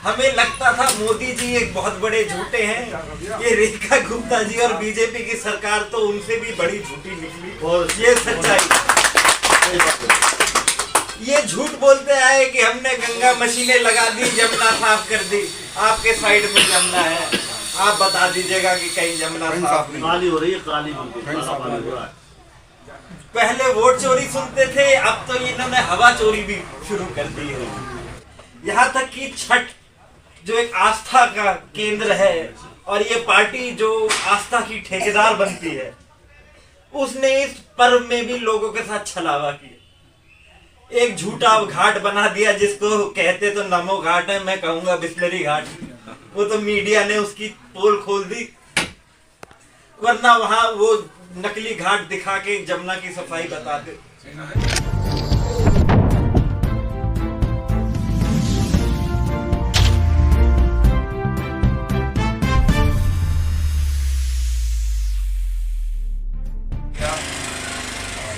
हमें लगता था मोदी जी एक बहुत बड़े झूठे हैं, ये रेखा गुप्ता जी और बीजेपी की सरकार तो उनसे भी बड़ी झूठी निकली। और ये सच्चाई, ये झूठ बोलते आए कि हमने गंगा मशीनें लगा दी, जमुना साफ कर दी। आपके साइड में जमुना है, आप बता दीजिएगा कि कहीं जमुना साफ नहीं। काली हो रही है, काली हो रहा है। पहले वोट चोरी सुनते थे, अब तो इन्होंने हवा चोरी भी शुरू कर दी है। यहाँ तक कि छठ जो एक आस्था का केंद्र है और ये पार्टी जो आस्था की ठेकेदार बनती है, उसने इस पर्व में भी लोगों के साथ छलावा किया। एक झूठा घाट बना दिया जिसको कहते तो नमो घाट है, मैं कहूंगा बिस्लरी घाट। वो तो मीडिया ने उसकी पोल खोल दी, वरना वहां वो नकली घाट दिखा के जमुना की सफाई बताते।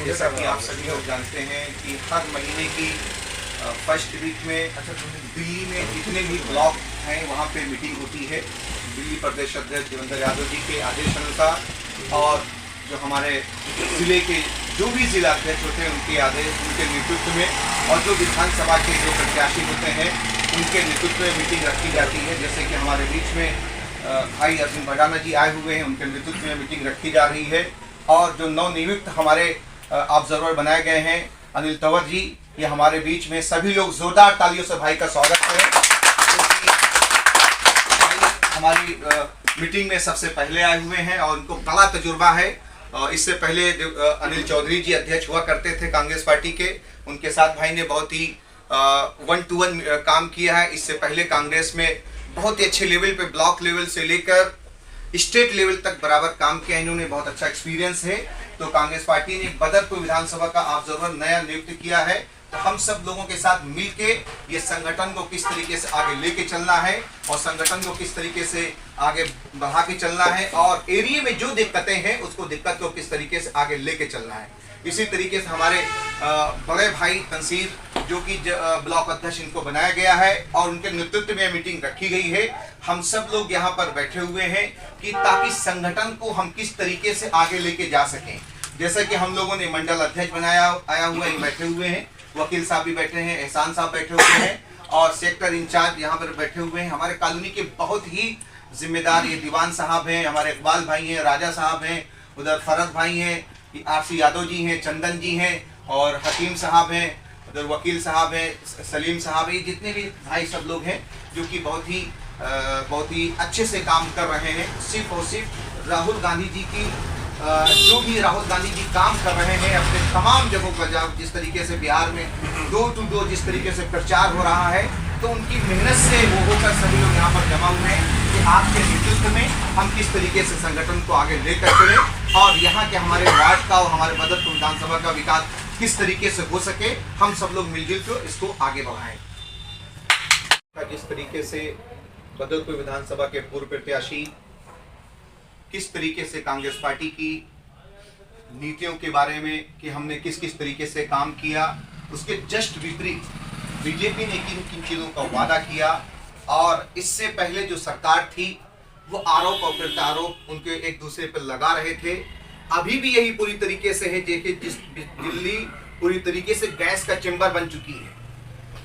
जैसा कि आप सभी लोग जानते हैं कि हर महीने की फर्स्ट वीक में दिल्ली में जितने भी ब्लॉक हैं वहाँ पे मीटिंग होती है। दिल्ली प्रदेश अध्यक्ष देवेंद्र यादव जी के आदेश अनुसार और जो हमारे जिले के जो भी जिला अध्यक्ष होते हैं उनके आदेश, उनके नेतृत्व में और जो विधानसभा के जो प्रत्याशी होते हैं उनके नेतृत्व में मीटिंग रखी जाती है। जैसे कि हमारे बीच में भाई अर्जुन भडाना जी आए हुए हैं, उनके नेतृत्व में मीटिंग रखी जा रही है। और जो नवनियुक्त हमारे ऑब्जर्वर बनाए गए हैं अनिल तंवर जी, ये हमारे बीच में, सभी लोग जोरदार तालियों से भाई का स्वागत करें। हमारी मीटिंग में सबसे पहले आए हुए हैं और उनको बड़ा तजुर्बा है। इससे पहले अनिल चौधरी जी अध्यक्ष हुआ करते थे कांग्रेस पार्टी के, उनके साथ भाई ने बहुत ही 1-to-1 काम किया है। इससे पहले कांग्रेस में बहुत ही अच्छे लेवल पे, ब्लॉक लेवल से लेकर स्टेट लेवल तक बराबर काम किया, इन्होंने बहुत अच्छा एक्सपीरियंस है। तो कांग्रेस पार्टी ने बदरपुर विधानसभा का ऑब्जर्वर नया नियुक्त किया है। तो हम सब लोगों के साथ मिलके ये संगठन को किस तरीके से आगे लेके चलना है और संगठन को किस तरीके से आगे बढ़ा के चलना है और एरिया में जो दिक्कतें हैं उसको दिक्कत को किस तरीके से आगे लेके चलना है। इसी तरीके से हमारे बड़े भाई तंसीर जो कि ब्लॉक अध्यक्ष इनको बनाया गया है और उनके नेतृत्व में मीटिंग रखी गई है। हम सब लोग यहाँ पर बैठे हुए हैं कि ताकि संगठन को हम किस तरीके से आगे लेके जा सकें। जैसे कि हम लोगों ने मंडल अध्यक्ष बनाया आया हुआ है, बैठे हुए हैं, वकील साहब भी बैठे हैं, एहसान साहब बैठे हुए हैं और सेक्टर इंचार्ज यहाँ पर बैठे हुए हैं। हमारे कॉलोनी के बहुत ही जिम्मेदार ये दीवान साहब हैं, हमारे इकबाल भाई हैं, राजा साहब हैं, उधर फरद भाई हैं, आरसी यादव जी हैं, चंदन जी हैं और हकीम साहब हैं, उधर वकील साहब हैं, सलीम साहब हैं। जितने भी भाई सब लोग हैं जो कि बहुत ही अच्छे से काम कर रहे हैं। सिर्फ और सिर्फ राहुल गांधी जी की जो भी राहुल गांधी जी काम कर रहे हैं अपने तमाम जगहों पर, जिस तरीके से बिहार में डोर टू डोर जिस तरीके से प्रचार हो रहा है, तो उनकी मेहनत से वो होकर सभी लोग यहाँ पर जमा हुए हैं कि आपके नेतृत्व में हम किस तरीके से संगठन को आगे लेकर चलें और यहाँ के हमारे वार्ड का और हमारे बदरपुर विधानसभा का विकास किस तरीके से हो सके, हम सब लोग मिलजुल कर इसको आगे बढ़ाएं। जिस तरीके से बदरपुर विधानसभा के पूर्व प्रत्याशी किस तरीके से कांग्रेस पार्टी की नीतियों के बारे में कि हमने किस किस तरीके से काम किया, उसके जस्ट विपरीत बीजेपी ने किन किन चीज़ों का वादा किया और इससे पहले जो सरकार थी वो आरोप और प्रत्यारोप उनके एक दूसरे पर लगा रहे थे। अभी भी यही पूरी तरीके से है। देखिए, जिस दिल्ली पूरी तरीके से गैस का चेंबर बन चुकी है।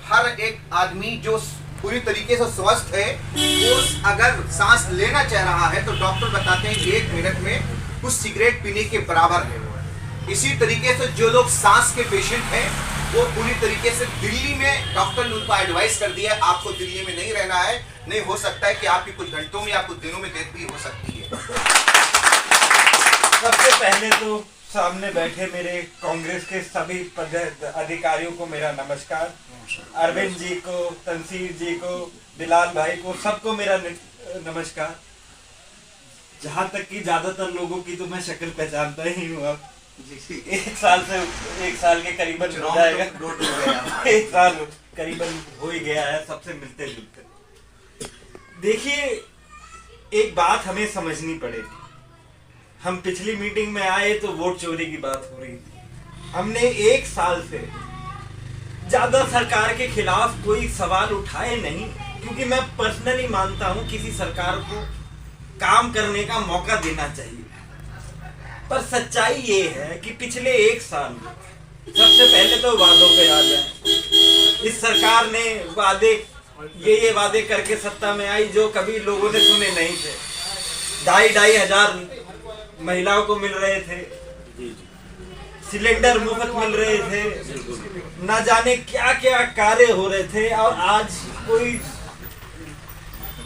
हर एक आदमी जो पूरी तरीके से स्वस्थ है वो अगर सांस लेना चाह रहा है तो डॉक्टर बताते हैं कि 1 मिनट में कुछ सिगरेट पीने के बराबर है। इसी तरीके से जो लोग सांस के पेशेंट हैं वो पूरी तरीके से दिल्ली में डॉक्टर ने उनको एडवाइस कर दिया है आपको दिल्ली में नहीं रहना है, नहीं हो सकता है कि आपकी कुछ घंटों में या कुछ दिनों में डेथ भी हो सकती है। सबसे पहले तो सामने बैठे मेरे कांग्रेस के सभी अधिकारियों को मेरा नमस्कार। अरविंद जी को, तंसीर जी को, बिलाल भाई को, सबको मेरा नमस्कार। जहाँ तक कि ज्यादातर लोगों की तो मैं शक्ल पहचानता ही हूँ। अब 1 साल के करीबन हो जाएगा, 1 साल करीबन हो ही गया है सबसे मिलते जुलते। देखिए, एक बात हमें समझनी पड़ेगी। हम पिछली मीटिंग में आए तो वोट चोरी की बात हो रही थी। हमने 1 साल से ज्यादा सरकार के खिलाफ कोई सवाल उठाए नहीं। क्योंकि मैं पर्सनली मानता हूं किसी सरकार को काम करने का मौका देना चाहिए। पर सच्चाई ये है कि पिछले 1 साल में सबसे पहले तो वादों पे आ जाए। इस सरकार ने ये वादे करके सत्ता में आई जो कभी लोगों ने सुने नहीं थे। 2,500 हजार महिलाओं को मिल रहे थे, सिलेंडर मुफ्त मिल रहे थे, ना जाने क्या क्या कार्य हो रहे थे, और आज कोई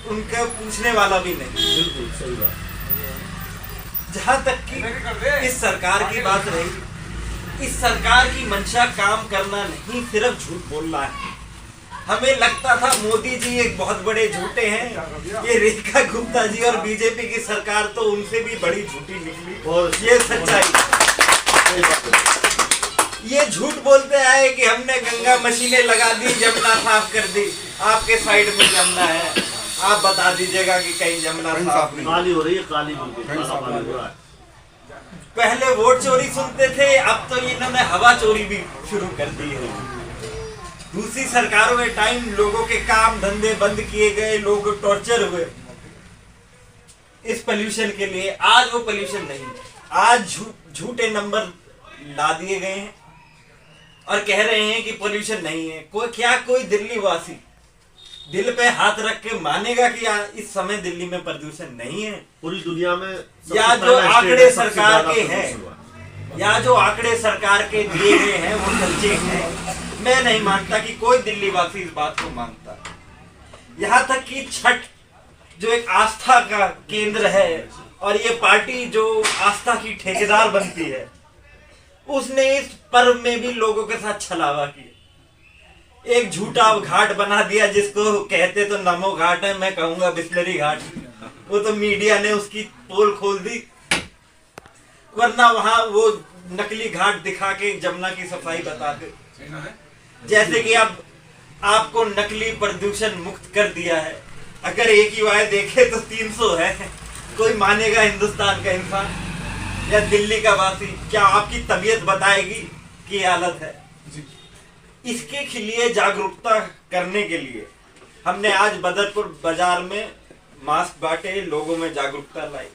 उनका पूछने वाला भी नहीं। बिल्कुल सही बात। जहां तक कि इस सरकार की बात रही, इस सरकार की मंशा काम करना नहीं, सिर्फ झूठ बोलना है। हमें लगता था मोदी जी एक बहुत बड़े झूठे हैं, ये रेखा गुप्ता जी और बीजेपी की सरकार तो उनसे भी बड़ी झूठी निकली। और ये सच्चाई, ये झूठ बोलते आए कि हमने गंगा मशीनें लगा दी, जमुना साफ कर दी। आपके साइड में जमुना है, आप बता दीजिएगा कि कहीं जमुना साफ नहीं। काली हो रही है, काली बिल्कुल काला पानी हो रहा है। पहले वोट चोरी सुनते थे, अब तो इन्होंने हवा चोरी भी शुरू कर दी है। दूसरी सरकारों के टाइम लोगों के काम धंधे बंद किए गए, लोग टॉर्चर हुए इस पोल्यूशन के लिए। आज वो पोल्यूशन नहीं, आज झूठे नंबर ला दिए गए हैं और कह रहे हैं कि पोल्यूशन नहीं है। कोई दिल्ली वासी दिल पे हाथ रख के मानेगा कि इस समय दिल्ली में प्रदूषण नहीं है? पूरी दुनिया में या जो आंकड़े सरकार के हैं, या जो आंकड़े सरकार के दिए गए हैं वो सच्चे हैं? मैं नहीं मानता कि कोई दिल्ली वासी इस बात को मानता। यहाँ तक कि छठ जो एक आस्था का केंद्र है और ये पार्टी जो आस्था की ठेकेदार बनती है, उसने इस पर्व में भी लोगों के साथ छलावा किया। एक झूठा घाट बना दिया जिसको कहते तो नमो घाट है, मैं कहूंगा बिस्लरी घाट। वो तो मीडिया ने उसकी पोल खोल दी, वरना वहां वो नकली घाट दिखा के जमुना की सफाई बताते, जैसे कि अब आपको नकली प्रदूषण मुक्त कर दिया है। अगर AQI देखे तो 300 है। कोई मानेगा हिंदुस्तान का इंसान या दिल्ली का वासी? क्या आपकी तबीयत बताएगी कि ये हालत है? इसके लिए जागरूकता करने के लिए हमने आज बदरपुर बाजार में मास्क बांटे, लोगों में जागरूकता लाई।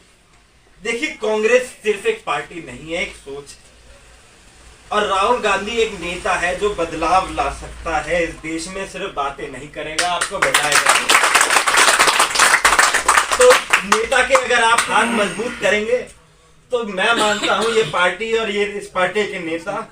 देखिए, कांग्रेस सिर्फ एक पार्टी नहीं है, एक सोच है। और राहुल गांधी एक नेता है जो बदलाव ला सकता है इस देश में। सिर्फ बातें नहीं करेगा, आपको बताएगा। तो नेता के अगर आप हाथ मजबूत करेंगे तो मैं मानता हूं ये पार्टी और ये इस पार्टी के नेता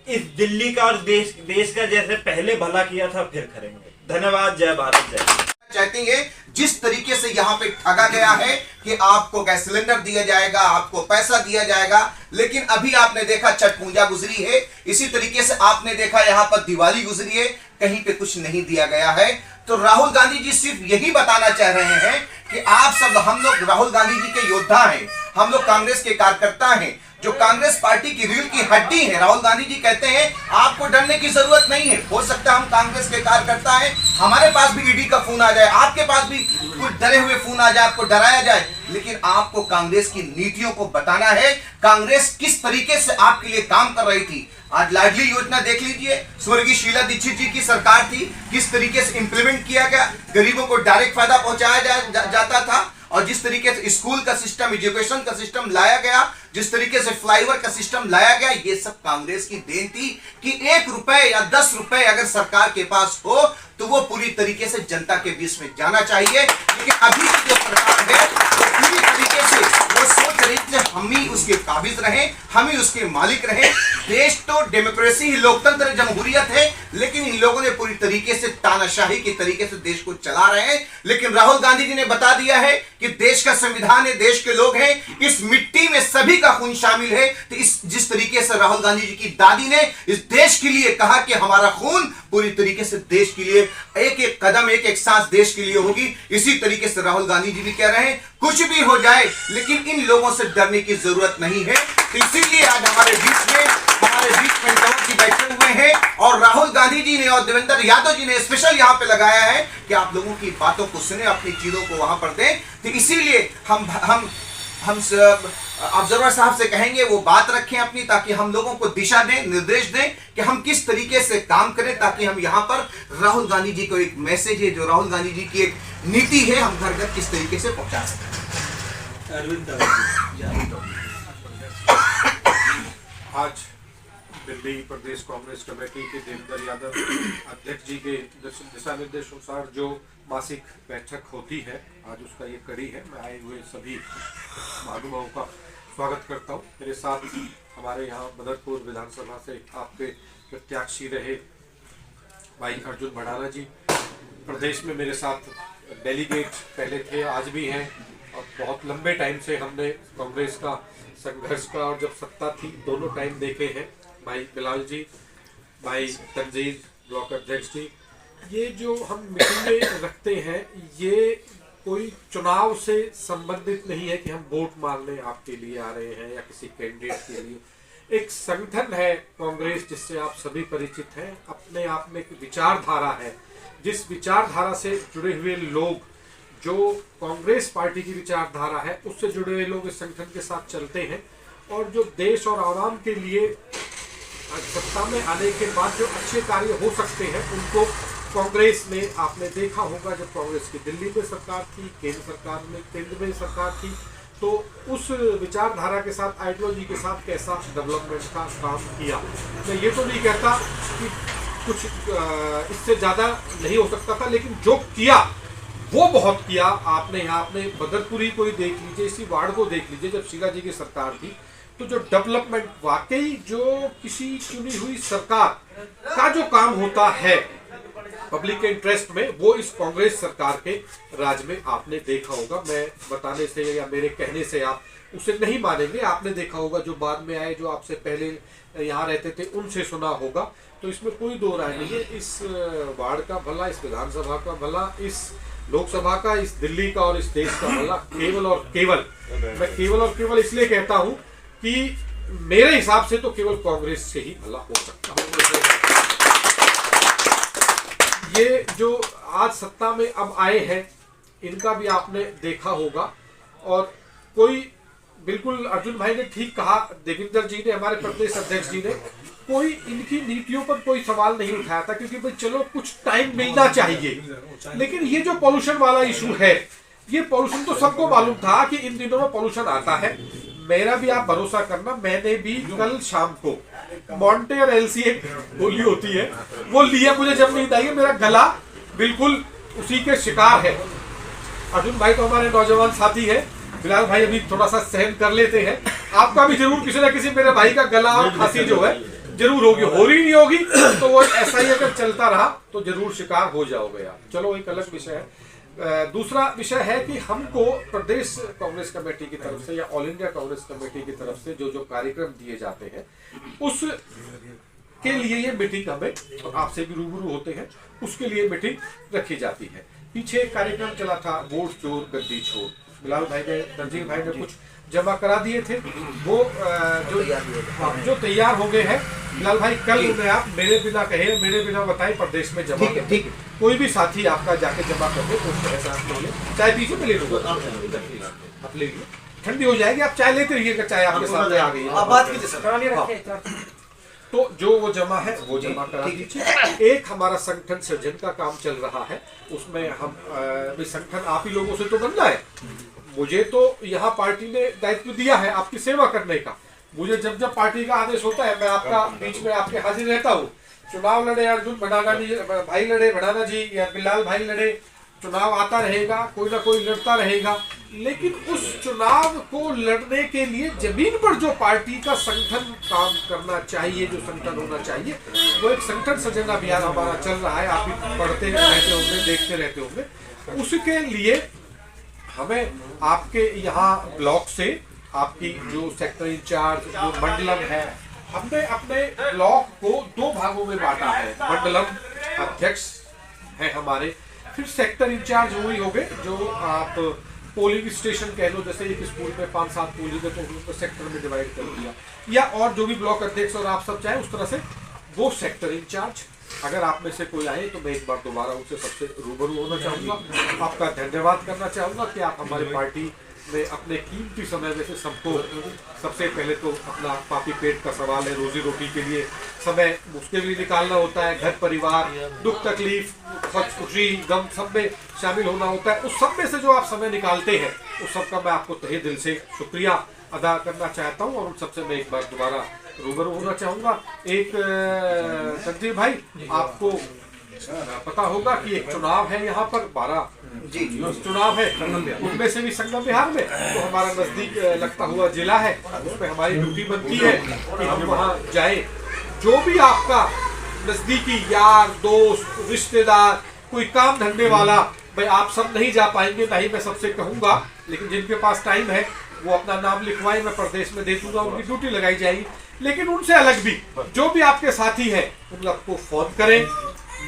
इस दिल्ली का और देश का जैसे पहले भला किया था फिर करेंगे। धन्यवाद। जय भारत, जय। चाहती है जिस तरीके से यहाँ पे ठगा गया है कि आपको गैस सिलेंडर दिया जाएगा, आपको पैसा दिया जाएगा, लेकिन अभी आपने देखा छठ पूजा गुजरी है, इसी तरीके से आपने देखा यहाँ पर दिवाली गुजरी है, कहीं पे कुछ नहीं दिया गया है। तो राहुल गांधी जी सिर्फ यही बताना चाह रहे हैं कि आप सब, हम लोग राहुल गांधी जी के योद्धा हैं, हम लोग कांग्रेस के कार्यकर्ता हैं, जो कांग्रेस पार्टी की रीढ़ की हड्डी है। राहुल गांधी जी कहते हैं आपको डरने की जरूरत नहीं है। हो सकता है हम कांग्रेस के कार्यकर्ता हैं, हमारे पास भी ईडी का फोन आ जाए, आपके पास भी कुछ डरे हुए फोन आ जाए, आपको डराया जाए, लेकिन आपको कांग्रेस की नीतियों को बताना है। कांग्रेस किस तरीके से आपके लिए काम कर रही थी। आज लाडली योजना देख लीजिए, स्वर्गीय शीला दीक्षित जी की सरकार थी, किस तरीके से इंप्लीमेंट किया गया, गरीबों को डायरेक्ट फायदा पहुंचाया जाता था। और जिस तरीके से स्कूल का सिस्टम, एजुकेशन का सिस्टम लाया गया, जिस तरीके से फ्लाईओवर का सिस्टम लाया गया, ये सब कांग्रेस की देन थी। कि 1 रुपए या 10 रुपए अगर सरकार के पास हो तो वो पूरी तरीके से जनता के बीच में जाना चाहिए। लेकिन अभी की जो सरकार है वो पूरी तरीके से वो सोच रही है हम ही उसके काबिज रहे, हम ही उसके मालिक रहे। देश तो डेमोक्रेसी ही, लोकतंत्र, जमहूरियत है, लेकिन इन लोगों ने पूरी तरीके से तानाशाही के तरीके से देश को चला रहे हैं। लेकिन राहुल गांधी जी ने बता दिया है कि देश का संविधान है, देश के लोग हैं, इस मिट्टी में सभी का खून शामिल है। तो इस जिस तरीके से राहुल गांधी जी की दादी ने इस देश के लिए कहा कि हमारा खून पूरी तरीके से देश के लिए, एक एक कदम, एक एक सांस देश के लिए होगी, इसी तरीके से राहुल गांधी जी भी कह रहे हैं कुछ भी हो जाए लेकिन इन लोगों से डरने की जरूरत नहीं है। तो इसीलिए आज हमारे बीच में जी बैठे हुए हैं और राहुल गांधी जी ने और देवेंद्र यादव जी ने स्पेशल यहाँ पे लगाया है कि आप लोगों की बातों को सुने, अपनी चीजों को वहां पर दें। तो इसीलिए हम ऑब्जर्वर साहब से कहेंगे वो बात रखें अपनी, ताकि हम लोगों को दिशा दें, निर्देश दें कि हम किस तरीके से काम करें, ताकि हम यहाँ पर राहुल गांधी जी को एक मैसेज है, जो राहुल गांधी जी की एक नीति है, हम घर घर किस तरीके से पहुंचा सकते हैं। आज दिल्ली प्रदेश कांग्रेस कमेटी के देवेंद्र यादव अध्यक्ष जी के दिशा निर्देशानुसार जो मासिक बैठक होती है, आज उसका ये कड़ी है। मैं आए हुए सभी महानुभावों का स्वागत करता हूँ। मेरे साथ हमारे यहाँ बदरपुर विधानसभा से आपके प्रत्याशी रहे भाई अर्जुन भड़ाना जी, प्रदेश में मेरे साथ डेलीगेट पहले थे, आज भी हैं, और बहुत लंबे टाइम से हमने कांग्रेस का संघर्ष का और जब सत्ता थी दोनों टाइम देखे हैं। भाई बिलाल जी, भाई तंजीर ब्लॉक अध्यक्ष जी, ये जो हम मीटिंगें रखते हैं ये कोई चुनाव से संबंधित नहीं है कि हम वोट मांगने आपके लिए आ रहे हैं या किसी कैंडिडेट के लिए। एक संगठन है कांग्रेस जिससे आप सभी परिचित हैं, अपने आप में एक विचारधारा है, जिस विचारधारा से जुड़े हुए लोग, जो कांग्रेस पार्टी की विचारधारा है उससे जुड़े हुए लोग इस संगठन के साथ चलते हैं, और जो देश और आवाम के लिए सत्ता में आने के बाद जो अच्छे कार्य हो सकते हैं उनको कांग्रेस ने, आपने देखा होगा जब कांग्रेस की दिल्ली में सरकार थी, केंद्र में सरकार थी, तो उस विचारधारा के साथ, आइडियोलॉजी के साथ कैसा डेवलपमेंट का काम किया। मैं ये तो नहीं कहता कि कुछ इससे ज़्यादा नहीं हो सकता था, लेकिन जो किया वो बहुत किया। आपने यहाँ अपने बदरपुरी को ही देख लीजिए, इसी वार्ड को देख लीजिए, जब शीला जी की सरकार थी तो जो डेवलपमेंट वाकई जो किसी चुनी हुई सरकार का जो काम होता है पब्लिक के इंटरेस्ट में, वो इस कांग्रेस सरकार के राज में आपने देखा होगा। मैं बताने से या मेरे कहने से आप उसे नहीं मानेंगे, आपने देखा होगा, जो बाद में आए, जो आपसे पहले यहाँ रहते थे, उनसे सुना होगा। तो इसमें कोई दो राय नहीं है। इस वार्ड का भला, इस विधानसभा का भला, इस लोकसभा का, इस दिल्ली का और इस देश का भला केवल और केवल, मैं केवल और केवल इसलिए कहता हूं कि मेरे हिसाब से तो केवल कांग्रेस से ही भला हो सकता है। ये जो आज सत्ता में अब आए हैं, इनका भी आपने देखा होगा, और कोई बिल्कुल अर्जुन भाई ने ठीक कहा, देवेंद्र जी ने, हमारे प्रदेश अध्यक्ष जी ने, कोई इनकी नीतियों पर कोई सवाल नहीं उठाया था, क्योंकि भाई चलो कुछ टाइम मिलना चाहिए। लेकिन ये जो पॉल्यूशन वाला इशू है, ये पॉल्यूशन तो सबको मालूम था कि इन दिनों में पॉल्यूशन आता है। मेरा भी आप भरोसा करना, मैंने भी कल शाम को मॉन्टेयर एलसी एक गोली होती है वो लिया, मुझे जब नींद आई, मेरा गला बिल्कुल उसी के शिकार है। अर्जुन भाई तो हमारे नौजवान साथी है, बिलाल भाई अभी थोड़ा सा सहन कर लेते हैं, आपका भी जरूर किसी ना किसी मेरे भाई का गला और खांसी जो है जरूर होगी, हो रही नहीं होगी तो वो ऐसा ही अगर चलता रहा तो जरूर शिकार हो जाओगे आप। चलो एक अलग विषय है। दूसरा विषय है कि हमको प्रदेश कांग्रेस कमेटी की तरफ से या ऑल इंडिया कांग्रेस कमेटी की तरफ से जो जो कार्यक्रम दिए जाते हैं उस के लिए ये मीटिंग हमें, और आपसे भी रूबरू होते हैं, उसके लिए मीटिंग रखी जाती है। पीछे एक कार्यक्रम चला था, वोट चोर गद्दी छोड़, बिलाल भाई ने, तंजीर भाई ने कुछ जमा करा दिए थे, वो जो तैयार हो गए हैं। बिलाल भाई कल उन्हें आप मेरे बिना कहे, मेरे बिना बताए प्रदेश में जमा कर, ठीक है, कोई भी साथी आपका जाके जमा कर दे तो उसका एहसास नहीं है। चाय पीछे में ले लूंगा, आप ले लीजिए, ठंडी हो जाएगी, आप चाय लेते रहिएगा, चाय आपके सामने आ गई है। तो जो वो जमा है वो जमा करा दीजिए। एक हमारा संगठन सृजन का काम चल रहा है, उसमें हम संगठन आप ही लोगों से तो बनना है। मुझे तो यहाँ पार्टी ने दायित्व दिया है आपकी सेवा करने का, मुझे जब जब पार्टी का आदेश होता है मैं आपका बीच में आपके हाजिर रहता हूँ। चुनाव लड़े अर्जुन भड़ाना जी भाई, लड़े भड़ाना जी या बिलाल भाई लड़े, चुनाव आता रहेगा, कोई ना कोई लड़ता रहेगा, लेकिन उस चुनाव को लड़ने के लिए जमीन पर जो पार्टी का संगठन काम करना चाहिए, जो संगठन होना चाहिए, वो एक संगठन सृजन अभियान हमारा चल रहा है। आप भी पढ़ते रहते होंगे, देखते रहते होंगे। उसके लिए हमें आपके यहाँ ब्लॉक से आपकी जो सेक्टर इंचार्ज, जो मंडलम है, हमने अपने ब्लॉक को दो भागों में बांटा है। मंडलम अध्यक्ष है हमारे, फिर सेक्टर इंचार्ज वही हो गए जो आप पोलिंग स्टेशन कह लो, जैसे एक स्कूल में 5-7 पोलिंग है तो उनको सेक्टर में डिवाइड कर दिया, या और जो भी ब्लॉक अध्यक्ष और आप सब चाहे उस तरह से वो सेक्टर इंचार्ज। अगर आप में से कोई आए तो मैं एक बार दोबारा उनसे सबसे रूबरू होना चाहूँगा, आपका धन्यवाद करना चाहूँगा कि आप हमारी पार्टी मैं अपने कीमती समय में से सबको, सबसे पहले तो अपना पापी पेट का सवाल है, रोजी रोटी के लिए समय उसके लिए निकालना होता है, घर परिवार, दुख तकलीफ, खुशी गम सब में शामिल होना होता है। उस सब में से जो आप समय निकालते हैं उस सब का मैं आपको तहे दिल से शुक्रिया अदा करना चाहता हूँ। और उन सबसे मैं एक बार दोबारा रूबरू होना चाहूँगा। एक तकदीर भाई, आपको पता होगा कि एक चुनाव है यहाँ पर 12 चुनाव है, उनमें से भी संगम बिहार में तो हमारा नजदीक लगता हुआ जिला है, उसमें हमारी ड्यूटी बनती है कि हम वहाँ जाए। जो भी आपका नजदीकी यार दोस्त रिश्तेदार कोई काम धंधे वाला, भाई आप सब नहीं जा पाएंगे, नहीं मैं सबसे कहूँगा, लेकिन जिनके पास टाइम है वो अपना नाम लिखवाएं, मैं प्रदेश में दे दूंगा, उनकी ड्यूटी लगाई जाएगी। लेकिन उनसे अलग भी जो भी आपके साथी हैं उन सबको फोन करें,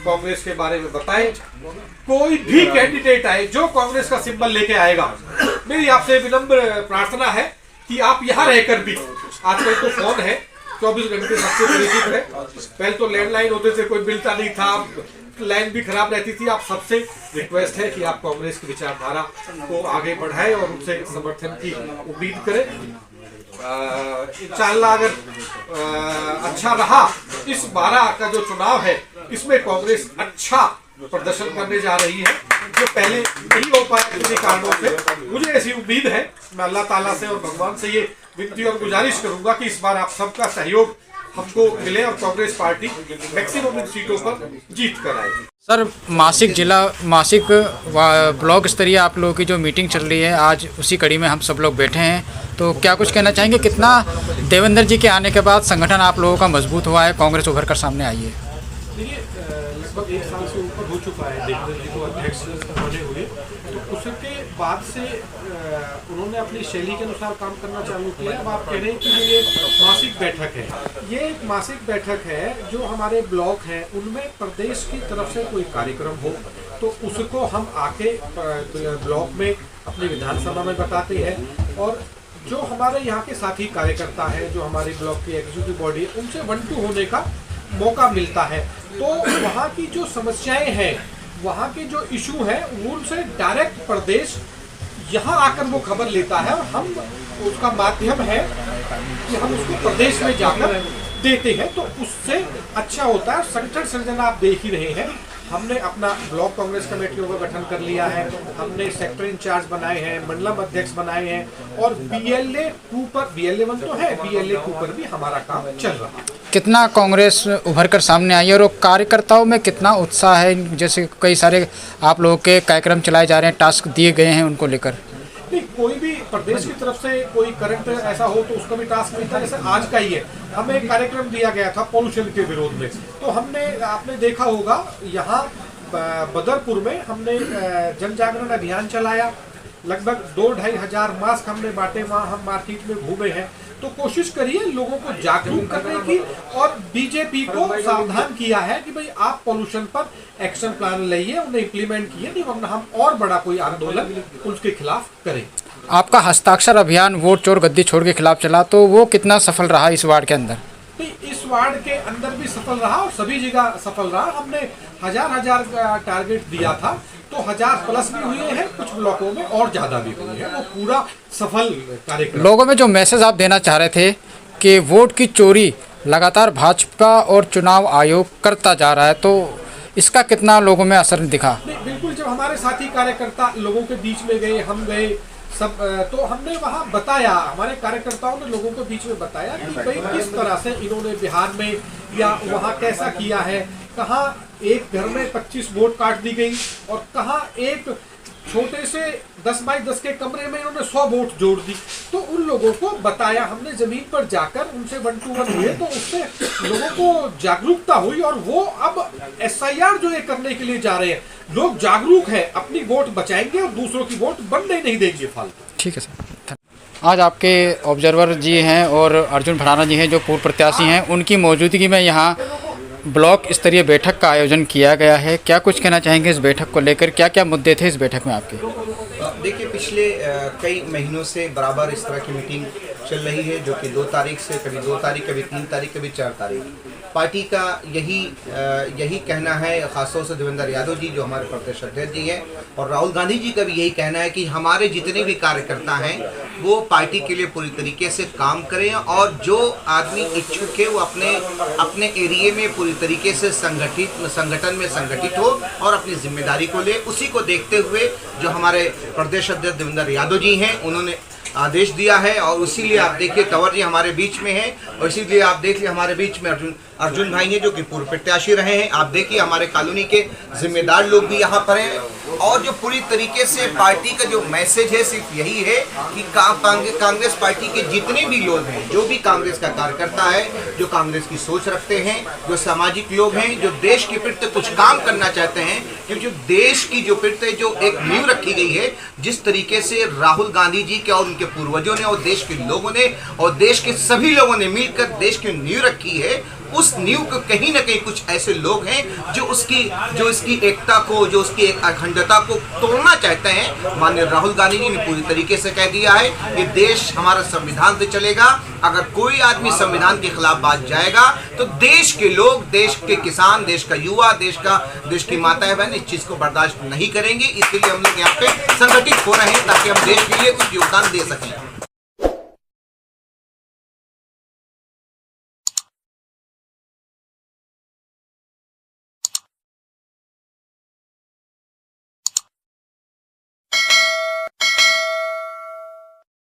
कांग्रेस के बारे में बताएं। कोई भी कैंडिडेट आए जो कांग्रेस का सिंबल लेके आएगा, मेरी आपसे विनम्र प्रार्थना है कि आप यहाँ रहकर भी, आजकल तो फोन है 24 घंटे सबसे परिचित है, पहले तो लैंडलाइन होते थे, कोई मिलता नहीं था, लाइन भी खराब रहती थी। आप सबसे रिक्वेस्ट है कि आप कांग्रेस की विचारधारा को आगे बढ़ाएं और उनसे समर्थन की उम्मीद करें। इंशाअल्लाह अगर अच्छा रहा इस 12 का जो चुनाव है, इसमें कांग्रेस अच्छा प्रदर्शन करने जा रही है, जो पहले नहीं हो पाया किसी कारणों से। मुझे ऐसी उम्मीद है, मैं अल्लाह ताला से और भगवान से ये विनती और गुजारिश करूंगा कि इस बार आप सबका सहयोग हमको मिले और कांग्रेस पार्टी मैक्सिमम सीटों पर जीत कर आएगी। सर, मासिक ब्लॉक स्तरीय आप लोगों की जो मीटिंग चल रही है, आज उसी कड़ी में हम सब लोग बैठे हैं, तो क्या कुछ कहना चाहेंगे? कितना देवेंद्र जी के आने के बाद संगठन आप लोगों का मजबूत हुआ है, कांग्रेस उभर कर सामने आई है? देखिए, लगभग 1 साल से ऊपर हो चुका है देवेंद्र जी को अध्यक्ष बने हुए, तो उसके बाद से उन्होंने अपनी शैली के अनुसार काम करना चालू किया। अब आप कह रहे हैं कि ये मासिक बैठक है, ये एक मासिक बैठक है। जो हमारे ब्लॉक हैं उनमें प्रदेश की तरफ से कोई कार्यक्रम हो तो उसको हम आके ब्लॉक में अपनी विधानसभा में बताते हैं, और जो हमारे यहाँ के साथी कार्यकर्ता हैं, जो हमारी ब्लॉक की एग्जीक्यूटिव बॉडी है, उनसे 1-2 होने का मौका मिलता है। तो वहाँ की जो समस्याएं हैं, वहाँ के जो इशू हैं, उनसे डायरेक्ट प्रदेश यहाँ आकर वो खबर लेता है, और हम उसका माध्यम है कि हम उसको प्रदेश में जाकर देते हैं, तो उससे अच्छा होता है। संगठन सृजन आप देख ही रहे हैं, हमने अपना ब्लॉक कांग्रेस कमेटियों का गठन कर लिया है, हमने सेक्टर इंचार्ज बनाए हैं, मंडलम अध्यक्ष बनाए हैं, और BLA 2 पर, BLA 1 तो है, BLA 2 पर भी हमारा काम चल रहा है। कितना कांग्रेस उभर कर सामने आई है और कार्यकर्ताओं में कितना उत्साह है? जैसे कई सारे आप लोगों के कार्यक्रम चलाए जा रहे हैं, टास्क दिए गए हैं, उनको लेकर नहीं, कोई भी प्रदेश की तरफ से कोई करंट ऐसा हो तो उसका भी टास्क मिलता है। जैसे आज का ही है, हमें एक कार्यक्रम दिया गया था पोल्यूशन के विरोध में, तो हमने, आपने देखा होगा यहाँ बदरपुर में हमने जन जागरण अभियान चलाया, लगभग 2-2.5 हजार मास्क हमने बांटे, वहाँ हम मार्केट में घूमे हैं। तो कोशिश करिए लोगों को जागरूक करने की, और बीजेपी को सावधान किया है कि भाई आप पोल्यूशन पर एक्शन प्लान लाइए, उन्हें इम्प्लीमेंट किए, नहीं वरना हम और बड़ा कोई आंदोलन उसके खिलाफ करें। आपका हस्ताक्षर अभियान वोट चोर गद्दी छोड़ के खिलाफ चला, तो वो कितना सफल रहा इस वार्ड के अंदर? इस वार्ड के अंदर भी सफल रहा और सभी जगह सफल रहा। हमने 1000 टारगेट दिया था, तो 1000 प्लस भी हुए हैं, कुछ ब्लॉकों में और ज्यादा भी हुए हैं, वो पूरा सफल कार्यक्रम। लोगों में जो मैसेज आप देना चाह रहे थे कि वोट की चोरी लगातार भाजपा और चुनाव आयोग करता जा रहा है, तो इसका कितना लोगों में असर दिखा? बिल्कुल, जब हमारे साथी कार्यकर्ता लोगों के बीच में गए, हम गए सब, तो हमने वहाँ बताया, हमारे कार्यकर्ताओं ने लोगों के बीच में बताया कि भाई किस तरह से इन्होंने बिहार में या वहाँ कैसा किया है, कहाँ एक घर में 25 वोट काट दी गई, और कहाँ एक छोटे से 10 बाई 10 के कमरे में इन्होंने 100 वोट जोड़ दी। तो उन लोगों को बताया हमने, जमीन पर जाकर उनसे 1-to-1 हुए, तो उससे लोगों को जागरूकता हुई, और वो अब SIR जो ये करने के लिए जा रहे हैं, लोग जागरूक हैं, अपनी वोट बचाएंगे और दूसरों की वोट बनने नहीं देंगे फालतू। ठीक है सर। आज आपके ऑब्जर्वर जी हैं और अर्जुन भड़ाना जी हैं जो पूर्व प्रत्याशी हैं, उनकी मौजूदगी में यहाँ ब्लॉक स्तरीय बैठक का आयोजन किया गया है। क्या कुछ कहना चाहेंगे इस बैठक को लेकर? क्या क्या मुद्दे थे इस बैठक में आपके? देखिए, पिछले कई महीनों से बराबर इस तरह की मीटिंग चल रही है, जो कि 2 तारीख से, कभी 2 तारीख, कभी 3 तारीख, कभी 4 तारीख। पार्टी का यही कहना है, खासतौर से देवेंद्र यादव जी जो हमारे प्रदेश अध्यक्ष जी हैं, और राहुल गांधी जी का भी यही कहना है कि हमारे जितने भी कार्यकर्ता हैं वो पार्टी के लिए पूरी तरीके से काम करें, और जो आदमी इच्छुक है वो अपने एरिया में पूरी तरीके से संगठन में संगठित हो और अपनी जिम्मेदारी को ले। उसी को देखते हुए जो हमारे प्रदेश अध्यक्ष देवेंद्र यादव जी हैं उन्होंने आदेश दिया है, और इसीलिए आप देखिए कंवर जी हमारे बीच में हैं, और इसीलिए आप देखिए हमारे बीच में अर्जुन भाई हैं जो कि पूर्व प्रत्याशी रहे हैं। आप देखिए हमारे कॉलोनी के जिम्मेदार लोग भी यहाँ पर हैं, और जो पूरी तरीके से पार्टी का जो मैसेज है सिर्फ यही है कि कांग्रेस पार्टी के जितने भी लोग हैं, जो भी कांग्रेस का कार्यकर्ता है, जो कांग्रेस की सोच रखते हैं, जो सामाजिक लोग हैं, जो देश के प्रति कुछ काम करना चाहते हैं, क्योंकि देश की जो प्रति जो एक नींव रखी गई है, जिस तरीके से राहुल गांधी जी के और उनके पूर्वजों ने और देश के लोगों ने और देश के सभी लोगों ने मिलकर देश की नींव रखी है, उस नींव को कहीं ना कहीं कुछ ऐसे लोग हैं जो इसकी एकता को, जो उसकी एक अखंडता को तोड़ना चाहते हैं। माननीय राहुल गांधी जी ने पूरी तरीके से कह दिया है कि देश हमारा संविधान से चलेगा, अगर कोई आदमी संविधान के खिलाफ बात जाएगा तो देश के लोग, देश के किसान, देश का युवा, देश की माताएं बहन इस चीज को बर्दाश्त नहीं करेंगे। इसलिए हम लोग यहाँ पे संगठित हो रहे हैं ताकि हम देश के लिए कुछ योगदान दे सकें।